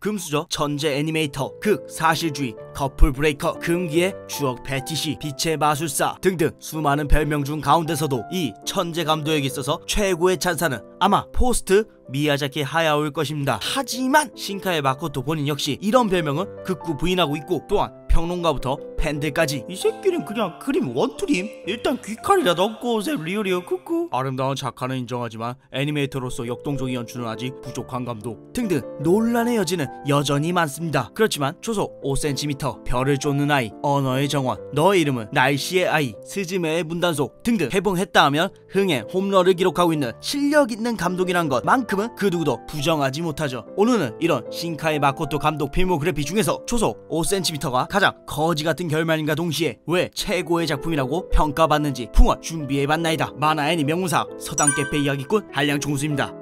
금수저, 천재 애니메이터, 극, 사실주의, 커플 브레이커, 금기의 추억 패티시, 빛의 마술사 등등 수많은 별명 중 가운데서도 이 천재 감독에게 있어서 최고의 찬사는 아마 포스트 미야자키 하야오일 것입니다. 하지만 신카의 마코토 본인 역시 이런 별명은 극구 부인하고 있고, 또한 평론가부터 팬들까지 이 새끼는 그냥 그림 원투림, 일단 귀칼이라 넣고 오세요 리얼이요 쿠쿠. 아름다운 작가는 인정하지만 애니메이터로서 역동적인 연출은 아직 부족한 감독 등등 논란의 여지는 여전히 많습니다. 그렇지만 초속 5cm, 별을 쫓는 아이, 언어의 정원, 너의 이름은, 날씨의 아이, 스즈메의 문단속 등등 개봉했다 하면 흥행 홈런을 기록하고 있는 실력 있는 감독이란 것만큼은 그 누구도 부정하지 못하죠. 오늘은 이런 신카이 마코토 감독 필모그래피 중에서 초속 5cm가 가장 거지 같은 결말인가 동시에 왜 최고의 작품이라고 평가받는지 풍월 준비해봤나이다. 만화 애니 명문사 서당깨페 이야기꾼 한량총수입니다.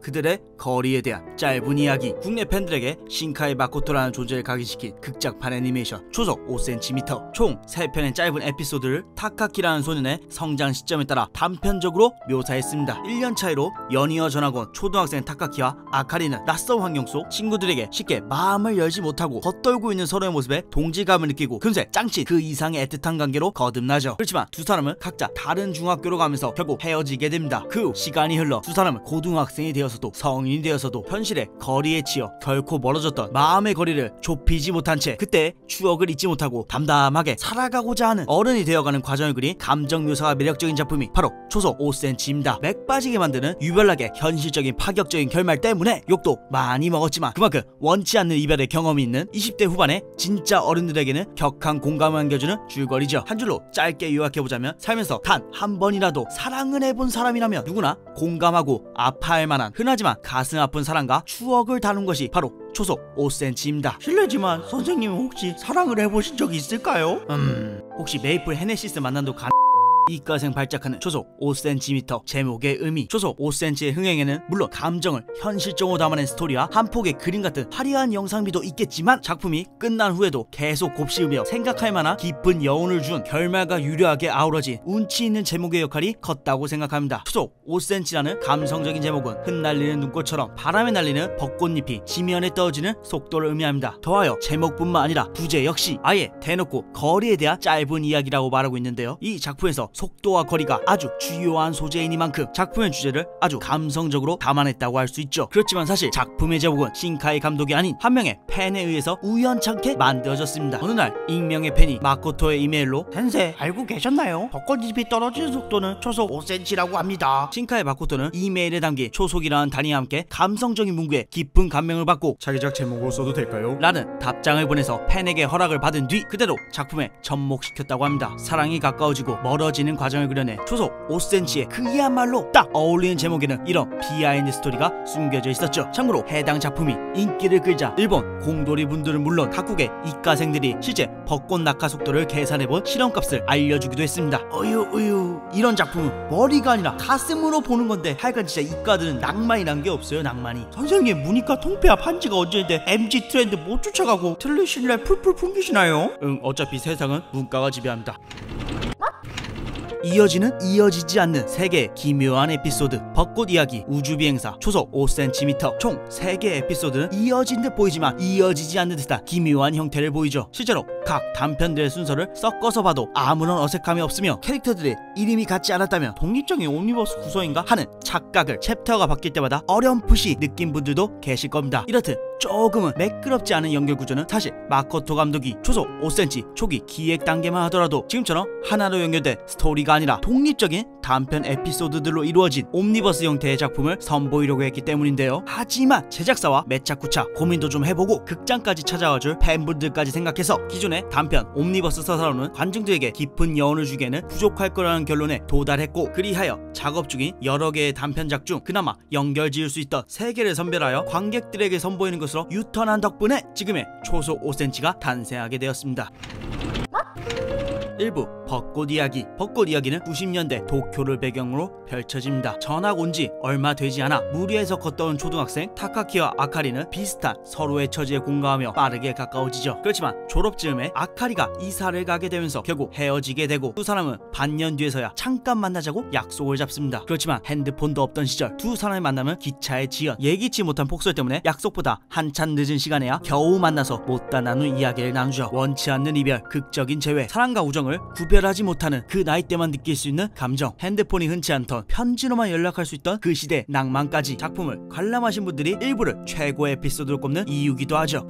그들의 거리에 대한 짧은 이야기, 국내 팬들에게 신카이 마코토라는 존재를 각인시킨 극장판 애니메이션 초속 5cm, 총 3편의 짧은 에피소드를 타카키라는 소년의 성장 시점에 따라 단편적으로 묘사했습니다. 1년 차이로 연이어 전학온 초등학생 타카키와 아카리는 낯선 환경 속 친구들에게 쉽게 마음을 열지 못하고 겉돌고 있는 서로의 모습에 동질감을 느끼고 금세 짱친 그 이상의 애틋한 관계로 거듭나죠. 그렇지만 두 사람은 각자 다른 중학교로 가면서 결국 헤어지게 됩니다. 그 후 시간이 흘러 두 사람은 고등학생이 되어서 또 성인이 되어서도 현실의 거리에 치여 결코 멀어졌던 마음의 거리를 좁히지 못한 채 그때의 추억을 잊지 못하고 담담하게 살아가고자 하는 어른이 되어가는 과정을 그린 감정 묘사가 매력적인 작품이 바로 초속 5cm입니다. 맥 빠지게 만드는 유별나게 현실적인 파격적인 결말 때문에 욕도 많이 먹었지만 그만큼 원치 않는 이별의 경험이 있는 20대 후반의 진짜 어른들에게는 격한 공감을 안겨주는 줄거리죠. 한 줄로 짧게 요약해보자면, 살면서 단 한 번이라도 사랑을 해본 사람이라면 누구나 공감하고 아파할 만한 흔하지만 가슴 아픈 사랑과 추억을 다룬 것이 바로 초속 5cm입니다. 실례지만 선생님은 혹시 사랑을 해보신 적이 있을까요? 혹시 메이플 헤네시스 만난도 이과생 발작하는 초속 5cm 제목의 의미, 초속 5cm의 흥행에는 물론 감정을 현실적으로 담아낸 스토리와 한 폭의 그림 같은 화려한 영상미도 있겠지만 작품이 끝난 후에도 계속 곱씹으며 생각할 만한 깊은 여운을 준 결말과 유려하게 아우러진 운치 있는 제목의 역할이 컸다고 생각합니다. 초속 5cm라는 감성적인 제목은 흩날리는 눈꽃처럼 바람에 날리는 벚꽃잎이 지면에 떨어지는 속도를 의미합니다. 더하여 제목뿐만 아니라 부제 역시 아예 대놓고 거리에 대한 짧은 이야기라고 말하고 있는데요. 이 작품에서 속도와 거리가 아주 주요한 소재이니만큼 작품의 주제를 아주 감성적으로 담아냈다고 할 수 있죠. 그렇지만 사실 작품의 제목은 신카이 감독이 아닌 한 명의 팬에 의해서 우연찮게 만들어졌습니다. 어느 날 익명의 팬이 마코토의 이메일로 "센세 알고 계셨나요? 벚꽃잎이 떨어지는 속도는 초속 5cm라고 합니다." 신카이 마코토는 이메일에 담긴 초속이라는 단위와 함께 감성적인 문구에 깊은 감명을 받고 "자기작 제목으로 써도 될까요? 라는 답장을 보내서 팬에게 허락을 받은 뒤 그대로 작품에 접목시켰다고 합니다. 사랑이 가까워지고 멀어지는 과정을 그려내 초속 5cm의 그야말로 딱 어울리는 제목에는 이런 비하인드 스토리가 숨겨져 있었죠. 참고로 해당 작품이 인기를 끌자 일본 공돌이 분들은 물론 각국의 이과생들이 실제 벚꽃 낙하 속도를 계산해본 실험값을 알려주기도 했습니다. 어휴 이런 작품은 머리가 아니라 가슴으로 보는 건데 하여간 진짜 이과들은 낭만이 난 게 없어요. 낭만이. 선생님 문이과 통폐합 한 지가 언제인데 MG 트렌드 못 쫓아가고 틀리실래 풀풀 풍기시나요? 어차피 세상은 문과가 지배합니다. 이어지는 이어지지 않는 3개의 기묘한 에피소드, 벚꽃 이야기, 우주비행사, 초속 5cm 총 3개의 에피소드는 이어진 듯 보이지만 이어지지 않는 듯한 기묘한 형태를 보이죠. 실제로 각 단편들의 순서를 섞어서 봐도 아무런 어색함이 없으며 캐릭터들의 이름이 같지 않았다면 독립적인 옴니버스 구성인가 하는 착각을 챕터가 바뀔 때마다 어렴풋이 느낀 분들도 계실 겁니다. 이렇듯 조금은 매끄럽지 않은 연결 구조는 사실 마코토 감독이 초속 5cm 초기 기획 단계만 하더라도 지금처럼 하나로 연결된 스토리가 아니라 독립적인 단편 에피소드들로 이루어진 옴니버스 형태의 작품을 선보이려고 했기 때문인데요. 하지만 제작사와 매차쿠차 고민도 좀 해보고 극장까지 찾아와줄 팬분들까지 생각해서 기존의 단편 옴니버스 서사로는 관중들에게 깊은 여운을 주기에는 부족할 거라는 결론에 도달했고, 그리하여 작업 중인 여러 개의 단편작 중 그나마 연결 지을 수 있던 3개를 선별하여 관객들에게 선보이는 것으로 유턴한 덕분에 지금의 초속 5cm가 탄생하게 되었습니다. 1부 벚꽃 이야기. 벚꽃 이야기는 90년대 도쿄를 배경으로 펼쳐집니다. 전학 온 지 얼마 되지 않아 무리해서 걷던 초등학생 타카키와 아카리는 비슷한 서로의 처지에 공감하며 빠르게 가까워지죠. 그렇지만 졸업 즈음에 아카리가 이사를 가게 되면서 결국 헤어지게 되고 두 사람은 반년 뒤에서야 잠깐 만나자고 약속을 잡습니다. 그렇지만 핸드폰도 없던 시절 두 사람의 만남은 기차의 지연, 예기치 못한 폭설 때문에 약속보다 한참 늦은 시간에야 겨우 만나서 못다 나눈 이야기를 나누죠. 원치 않는 이별, 극적인 재회, 사랑과 우정을 구별하지 못하는 그 나이 때만 느낄 수 있는 감정, 핸드폰이 흔치 않던 편지로만 연락할 수 있던 그 시대 낭만까지 작품을 관람하신 분들이 일부를 최고의 에피소드로 꼽는 이유기도 하죠.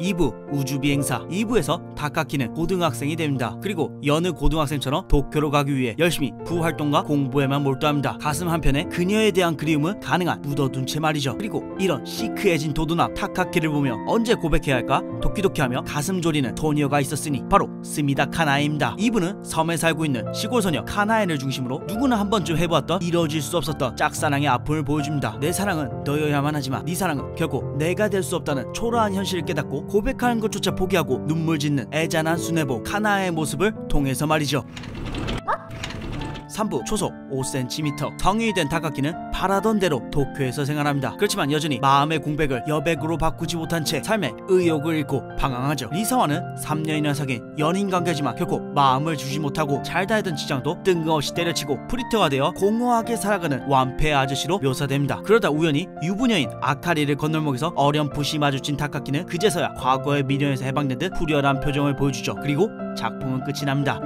2부 우주비행사. 2부에서 타카키는 고등학생이 됩니다. 그리고 여느 고등학생처럼 도쿄로 가기 위해 열심히 부활동과 공부에만 몰두합니다. 가슴 한편에 그녀에 대한 그리움은 가능한 묻어둔 채 말이죠. 그리고 이런 시크해진 도도남 타카키를 보며 언제 고백해야 할까 도키도키하며 가슴 졸이는 소녀가 있었으니 바로 스미다 카나에입니다. 2부는 섬에 살고 있는 시골소녀 카나에를 중심으로 누구나 한 번쯤 해보았던 이뤄질 수 없었던 짝사랑의 아픔을 보여줍니다. 내 사랑은 너여야만 하지만 네 사랑은 결국 내가 될 수 없다는 초라한 현실을 깨닫고 고백하는 것조차 포기하고 눈물 짓는 애잔한 수뇌보 카나의 모습을 통해서 말이죠. 3부 초속 5cm. 성인이 된 타카키는 바라던 대로 도쿄에서 생활합니다. 그렇지만 여전히 마음의 공백을 여백으로 바꾸지 못한 채 삶의 의욕을 잃고 방황하죠. 리사와는 3년이나 사귄 연인 관계지만 결코 마음을 주지 못하고 잘 다니던 직장도 뜬금없이 때려치고 프리터가 되어 공허하게 살아가는 완패 아저씨로 묘사됩니다. 그러다 우연히 유부녀인 아카리를 건널목에서 어렴풋이 마주친 타카키는 그제서야 과거의 미련에서 해방된 듯 후련한 표정을 보여주죠. 그리고 작품은 끝이 납니다.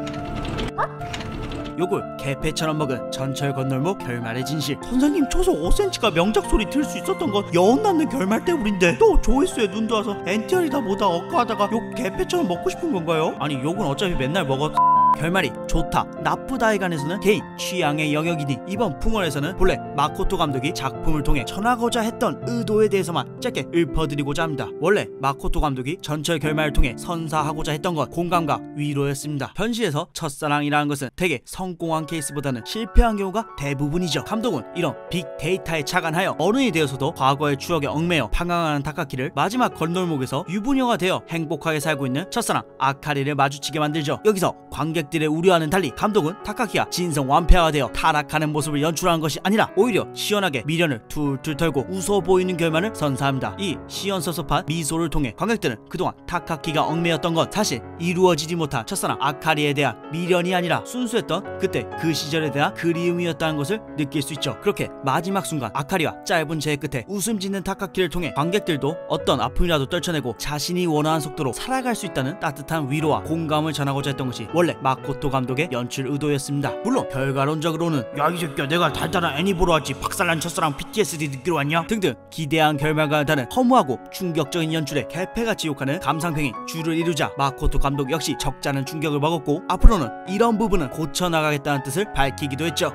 욕을 개패처럼 먹은 전철 건널목 결말의 진실. 선생님, 초속 5cm가 명작 소리 들을 수 있었던 건 여운 낳는 결말 때문인데 또 조회수에 눈 돌아서 엔티얼이다 뭐다 억까하다가 욕 개패처럼 먹고 싶은 건가요? 아니 욕은 어차피 맨날 먹어. 결말이 좋다 나쁘다에 관해서는 개인 취향의 영역이니 이번 풍월에서는 본래 마코토 감독이 작품을 통해 전하고자 했던 의도에 대해서만 짧게 읊어드리고자 합니다. 원래 마코토 감독이 전철 결말을 통해 선사하고자 했던 건 공감과 위로였습니다. 현실에서 첫사랑이라는 것은 되게 성공한 케이스보다는 실패한 경우가 대부분이죠. 감독은 이런 빅데이터에 착안하여 어른이 되어서도 과거의 추억에 얽매여 방황하는 타카키를 마지막 건널목에서 유부녀가 되어 행복하게 살고 있는 첫사랑 아카리를 마주치게 만들죠. 여기서 관객들의 우려와는 달리 감독은 타카키가 진성완패화가 되어 타락하는 모습을 연출하는 것이 아니라 오히려 시원하게 미련을 툴툴 털고 웃어 보이는 결말을 선사합니다. 이 시원섭섭한 미소를 통해 관객들은 그동안 타카키가 얽매였던 건 사실 이루어지지 못한 첫사랑 아카리에 대한 미련이 아니라 순수했던 그때 그 시절에 대한 그리움이었다는 것을 느낄 수 있죠. 그렇게 마지막 순간 아카리와 짧은 재해 끝에 웃음 짓는 타카키를 통해 관객들도 어떤 아픔이라도 떨쳐내고 자신이 원하는 속도로 살아갈 수 있다는 따뜻한 위로와 공감을 전하고자 했던 것이 원래 마코토 감독의 연출 의도였습니다. 물론 결과론적으로는 야 이 새끼야 내가 달달한 애니 보러 왔지 박살난 첫사랑 PTSD 느끼러 왔냐 등등 기대한 결말과는 다른 허무하고 충격적인 연출에 개패같이 욕하는 감상평이 주를 이루자 마코토 감독 역시 적잖은 충격을 먹었고 앞으로는 이런 부분은 고쳐나가겠다는 뜻을 밝히기도 했죠.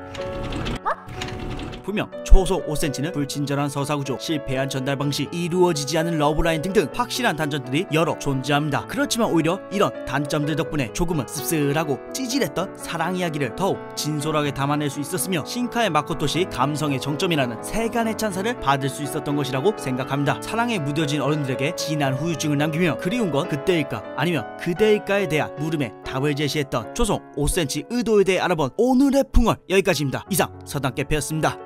분명 초속 5cm는 불친절한 서사구조, 실패한 전달 방식, 이루어지지 않은 러브라인 등등 확실한 단점들이 여러 존재합니다. 그렇지만 오히려 이런 단점들 덕분에 조금은 씁쓸하고 찌질했던 사랑 이야기를 더욱 진솔하게 담아낼 수 있었으며 신카의 마코토시 감성의 정점이라는 세간의 찬사를 받을 수 있었던 것이라고 생각합니다. 사랑에 무뎌진 어른들에게 진한 후유증을 남기며 그리운 건 그때일까 아니면 그대일까에 대한 물음에 답을 제시했던 초속 5cm 의도에 대해 알아본 오늘의 풍월 여기까지입니다. 이상 서당깨패였습니다.